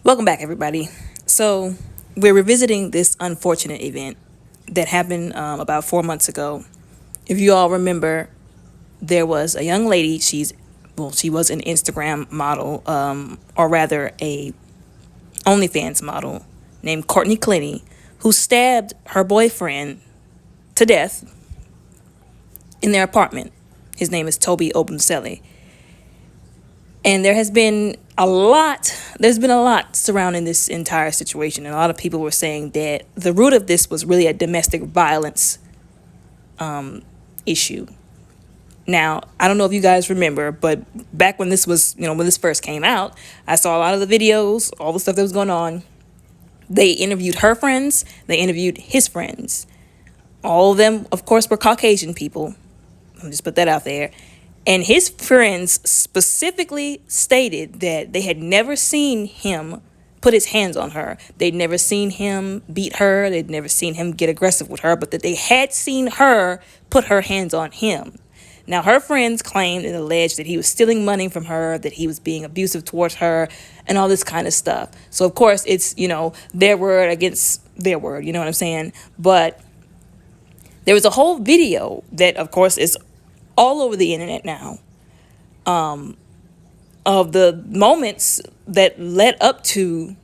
Welcome back, everybody. So, we're revisiting this unfortunate event that happened about 4 months ago. If you all remember, there was a young lady. She was an Instagram model, or rather, a OnlyFans model named Courtney Clenney, who stabbed her boyfriend to death in their apartment. His name is Toby Obunselli. And there's been a lot surrounding this entire situation. And a lot of people were saying that the root of this was really a domestic violence issue. Now, I don't know if you guys remember, but back when when this first came out, I saw a lot of the videos, all the stuff that was going on. They interviewed her friends, they interviewed his friends. All of them, of course, were Caucasian people. I'll just put that out there. And his friends specifically stated that they had never seen him put his hands on her. They'd never seen him beat her. They'd never seen him get aggressive with her, but that they had seen her put her hands on him. Now, her friends claimed and alleged that he was stealing money from her, that he was being abusive towards her, and all this kind of stuff. So, of course, it's, their word against their word, you know what I'm saying? But there was a whole video that, of course, is all over the internet now, of the moments that led up to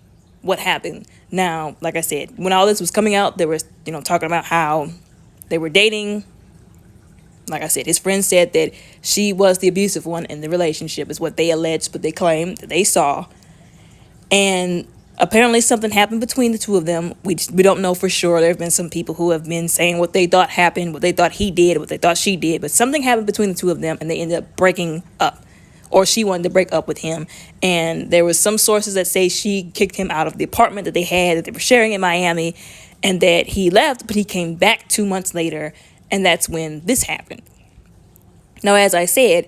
what happened. Now, like I said, when all this was coming out, they were, talking about how they were dating. Like I said, his friend said that she was the abusive one in the relationship, is what they alleged, but they claimed that they saw. And apparently something happened between the two of them. We don't know for sure. There have been some people who have been saying what they thought happened, what they thought he did, what they thought she did. But something happened between the two of them, and they ended up breaking up. Or she wanted to break up with him. And there was some sources that say she kicked him out of the apartment that they were sharing in Miami, and that he left, but he came back 2 months later, and that's when this happened. Now, as I said,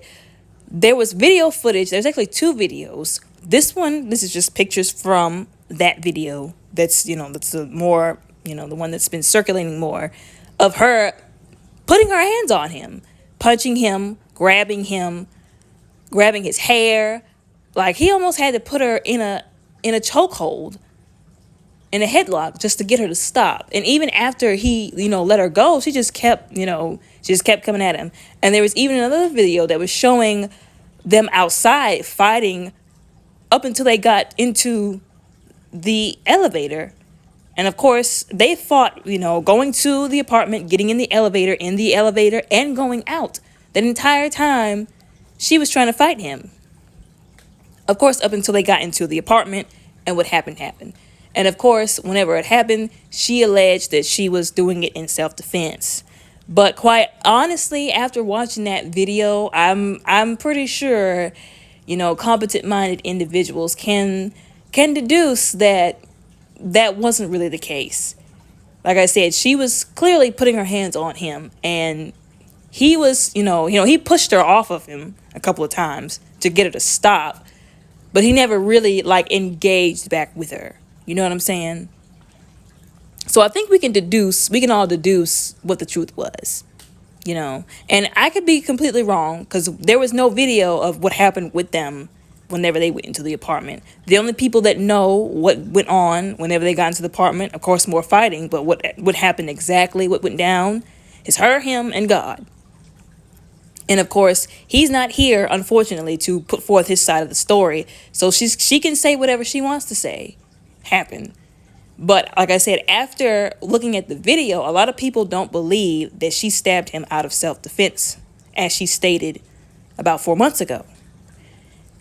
there was video footage. There's actually two videos. This is just pictures from that video. That's the more, the one that's been circulating more, of her putting her hands on him, punching him, grabbing his hair. Like, he almost had to put her in a chokehold, in a headlock, just to get her to stop. And even after he, let her go, she just kept coming at him. And there was even another video that was showing them outside fighting up until they got into the elevator. And of course, they fought, going to the apartment, getting in the elevator, and going out. That entire time, she was trying to fight him. Of course, up until they got into the apartment, and what happened. And of course, whenever it happened, she alleged that she was doing it in self-defense. But quite honestly, after watching that video, I'm pretty sure, competent-minded individuals can deduce that wasn't really the case. Like I said, she was clearly putting her hands on him, and he was, he pushed her off of him a couple of times to get her to stop, but he never really engaged back with her. You know what I'm saying? So I think we can all deduce what the truth was, and I could be completely wrong, because there was no video of what happened with them whenever they went into the apartment. The only people that know what went on whenever they got into the apartment, of course, more fighting, but what happened exactly, what went down, is her, him, and God. And of course, he's not here, unfortunately, to put forth his side of the story. So she can say whatever she wants to say happened. But like I said, after looking at the video, a lot of people don't believe that she stabbed him out of self-defense, as she stated about 4 months ago.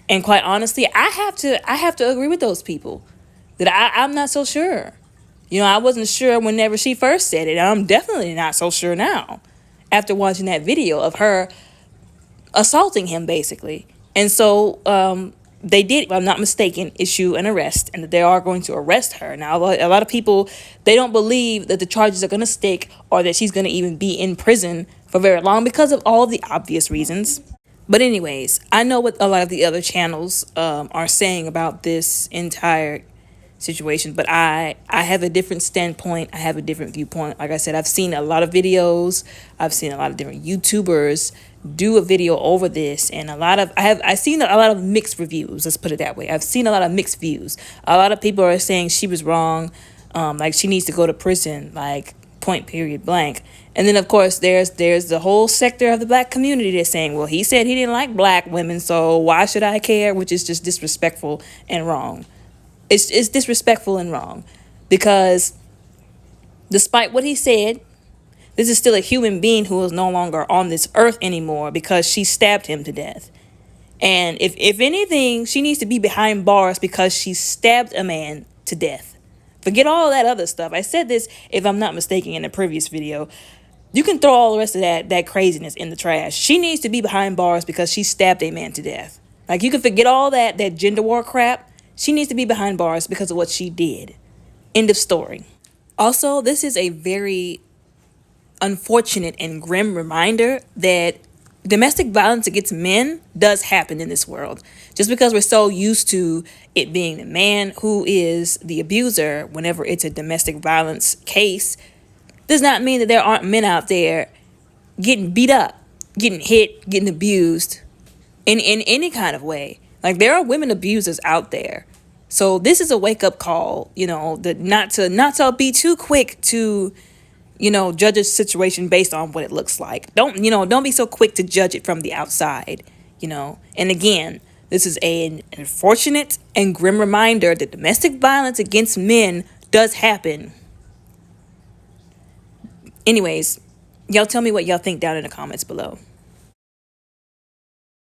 And quite honestly, I have to agree with those people that I'm not so sure. I wasn't sure whenever she first said it. I'm definitely not so sure now, after watching that video of her assaulting him, basically. And so they did, if I'm not mistaken, issue an arrest, and that they are going to arrest her. Now, a lot of people, they don't believe that the charges are going to stick, or that she's going to even be in prison for very long, because of all the obvious reasons. But anyways, I know what a lot of the other channels are saying about this entire situation, but I have a different standpoint. I have a different viewpoint. Like I said, I've seen a lot of videos. I've seen a lot of different YouTubers do a video over this, and I've seen a lot of mixed reviews. Let's put it that way. I've seen a lot of mixed views. A lot of people are saying she was wrong, like she needs to go to prison, like point period blank. And then of course there's the whole sector of the black community that's saying, well, he said he didn't like black women, so why should I care? Which is just disrespectful and wrong. It's disrespectful and wrong, because despite what he said, this is still a human being who is no longer on this earth anymore, because she stabbed him to death. And if anything, she needs to be behind bars because she stabbed a man to death. Forget all that other stuff. I said this, if I'm not mistaken, in a previous video. You can throw all the rest of that craziness in the trash. She needs to be behind bars because she stabbed a man to death. Like, you can forget all that gender war crap. She needs to be behind bars because of what she did. End of story. Also, this is a very unfortunate and grim reminder that domestic violence against men does happen in this world. Just because we're so used to it being the man who is the abuser whenever it's a domestic violence case, does not mean that there aren't men out there getting beat up, getting hit, getting abused in any kind of way. Like, there are women abusers out there. So this is a wake-up call, not to be too quick to judge a situation based on what it looks like. Don't be so quick to judge it from the outside, And again, this is an unfortunate and grim reminder that domestic violence against men does happen. Anyways, y'all tell me what y'all think down in the comments below.